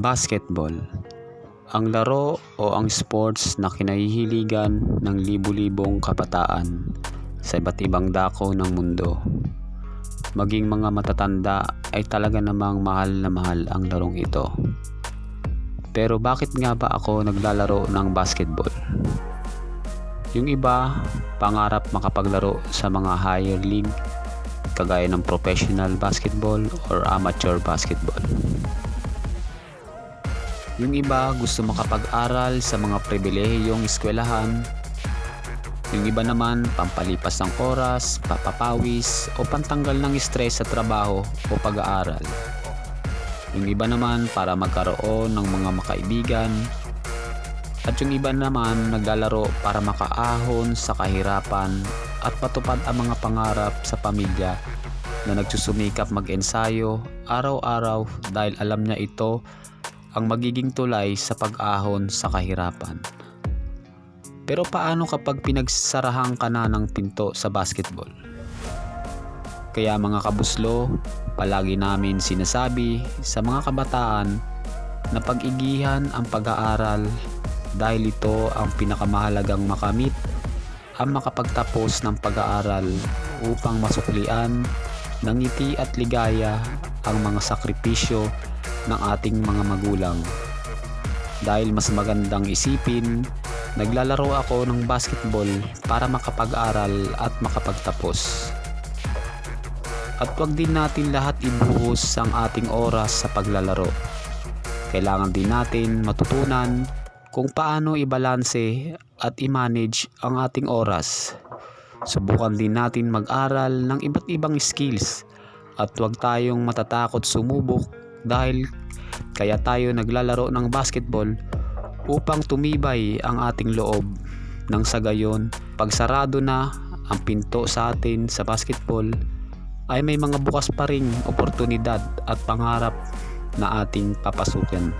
Basketball, ang laro o ang sports na kinahihiligan ng libu-libong kabataan sa iba't ibang dako ng mundo. Maging mga matatanda ay talaga namang mahal na mahal ang larong ito. Pero bakit nga ba ako naglalaro ng basketball? Yung iba, pangarap makapaglaro sa mga higher league kagaya ng professional basketball or amateur basketball. Yung iba gusto makapag-aral sa mga pribilehiyong eskwelahan. Yung iba naman pampalipas ng oras, papapawis o pantanggal ng stress sa trabaho o pag-aaral. Yung iba naman para magkaroon ng mga makaibigan. At yung iba naman naglalaro para makaahon sa kahirapan at matupad ang mga pangarap sa pamilya na nagsusumikap mag-ensayo araw-araw dahil alam niya ito ang magiging tulay sa pag-ahon sa kahirapan. Pero paano kapag pinagsarahan ka na ng pinto sa basketball? Kaya mga kabuslo, palagi namin sinasabi sa mga kabataan na pag-igihan ang pag-aaral dahil ito ang pinakamahalagang makamit ang makapagtapos ng pag-aaral upang masuklian ng ngiti at ligaya ang mga sakripisyo ng ating mga magulang. Dahil mas magandang isipin, naglalaro ako ng basketball para makapag-aral at makapagtapos. At wag din natin lahat ibuhos ang ating oras sa paglalaro. Kailangan din natin matutunan kung paano ibalanse at i-manage ang ating oras. Subukan din natin mag-aral ng iba't ibang skills at huwag tayong matatakot sumubok dahil kaya tayo naglalaro ng basketball upang tumibay ang ating loob. Nang sa gayon, pag sarado na ang pinto sa atin sa basketball, ay may mga bukas pa ring oportunidad at pangarap na ating papasukin.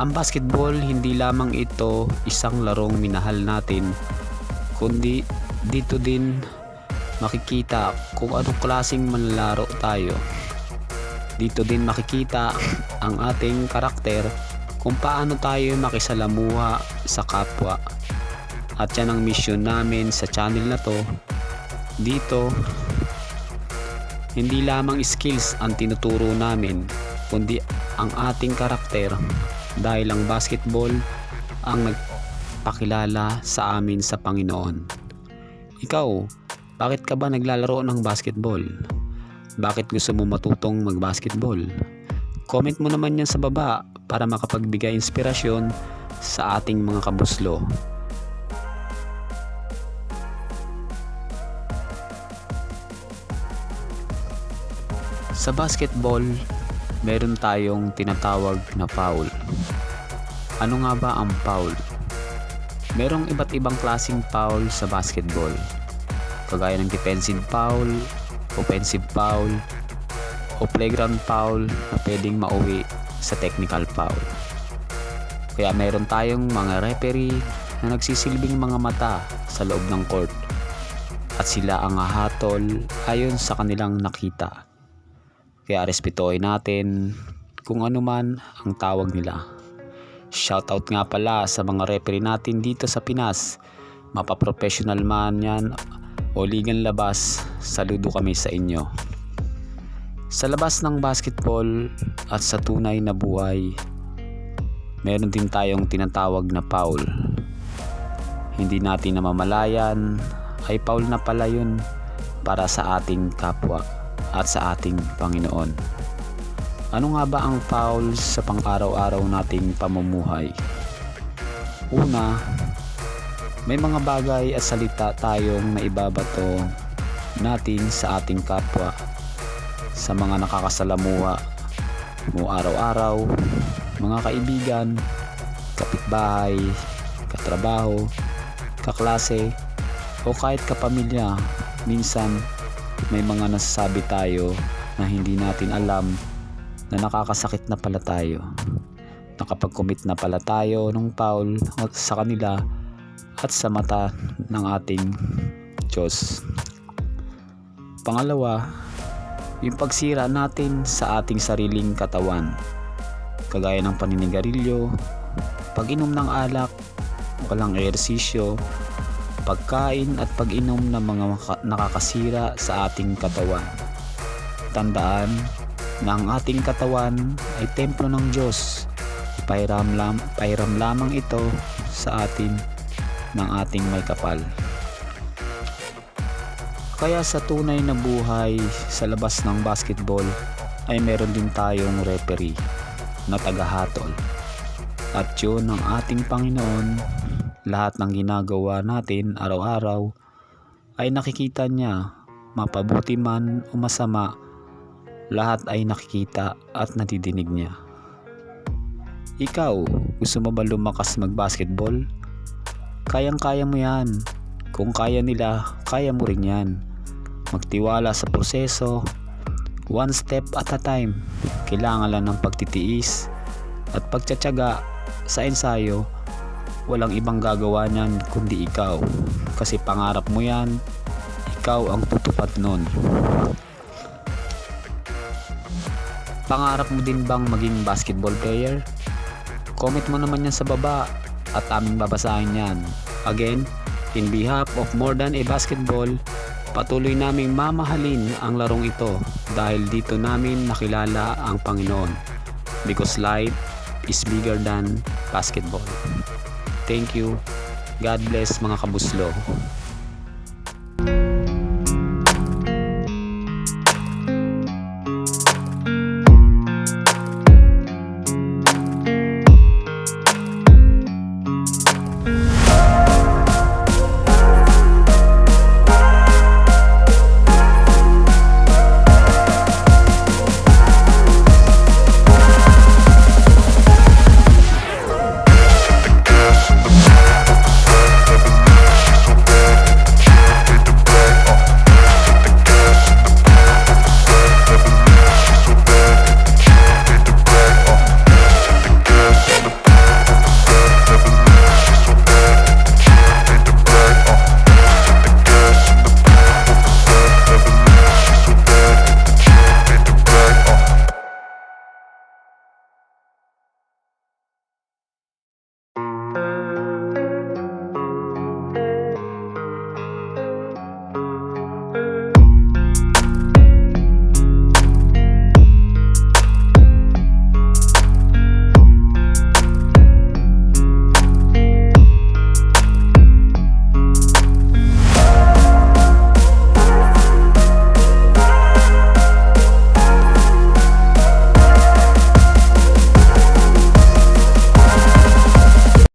Ang basketball, hindi lamang ito isang larong minahal natin, kundi dito din makikita kung anong klaseng manlalaro tayo. Dito din makikita ang ating karakter kung paano tayo makisalamuha sa kapwa. At yan ang mission namin sa channel na to. Dito, hindi lamang skills ang tinuturo namin, kundi ang ating karakter. Dahil ang basketball ang nagpakilala sa amin sa Panginoon. Ikaw, bakit ka ba naglalaro ng basketball? Bakit gusto mo matutong mag-basketball? Comment mo naman yan sa baba para makapagbigay inspirasyon sa ating mga kabuslo. Sa basketball, meron tayong tinatawag na foul. Ano nga ba ang foul? Merong iba't ibang klaseng foul sa basketball. Kagaya ng defensive foul, offensive foul, o playground foul na pwedeng mauwi sa technical foul. Kaya meron tayong mga referee na nagsisilbing mga mata sa loob ng court at sila ang hahatol ayon sa kanilang nakita. Kaya respetuhin natin kung ano man ang tawag nila. Shoutout nga pala sa mga referee natin dito sa Pinas. Mapa-professional man yan o ligang labas, saludo kami sa inyo. Sa labas ng basketball at sa tunay na buhay, meron din tayong tinatawag na foul. Hindi natin namamalayan ay foul na pala yun para sa ating kapwa at sa ating Panginoon. Ano nga ba ang foul sa pang-araw-araw nating pamumuhay? Una, may mga bagay at salita tayong naibabato natin sa ating kapwa, sa mga nakakasalamuha mo araw-araw, mga kaibigan, kapitbahay, katrabaho, kaklase, o kahit kapamilya. Minsan, may mga nasasabi tayo na hindi natin alam na nakakasakit na pala tayo. Nakapag-commit na pala tayo ng foul sa kanila at sa mata ng ating Diyos. Pangalawa, yung pagsira natin sa ating sariling katawan, kagaya ng paninigarilyo, pag-inom ng alak, walang ehersisyo, pagkain at pag-inom ng mga nakakasira sa ating katawan. Tandaan na ang ating katawan ay templo ng Diyos. Pairam lamang ito sa atin ng ating may kapal. Kaya sa tunay na buhay sa labas ng basketball ay meron din tayong referee na tagahatol. At yun ang ating Panginoon. Lahat ng ginagawa natin araw-araw ay nakikita niya, mapabuti man o masama, lahat ay nakikita at nadidinig niya. Ikaw, gusto mo ba lumakas mag-basketball? Kayang-kaya mo yan. Kung kaya nila, kaya mo rin yan. Magtiwala sa proseso, one step at a time. Kailangan lang ng pagtitiis at pagtsatsaga sa ensayo. Walang ibang gagawa niyan kundi ikaw. Kasi pangarap mo yan, ikaw ang tutupad nun. Pangarap mo din bang maging basketball player? Comment mo naman yan sa baba at aming babasahin yan. Again, in behalf of More Than a Basketball, patuloy naming mamahalin ang larong ito dahil dito namin nakilala ang Panginoon. Because life is bigger than basketball. Thank you. God bless mga kabuslo.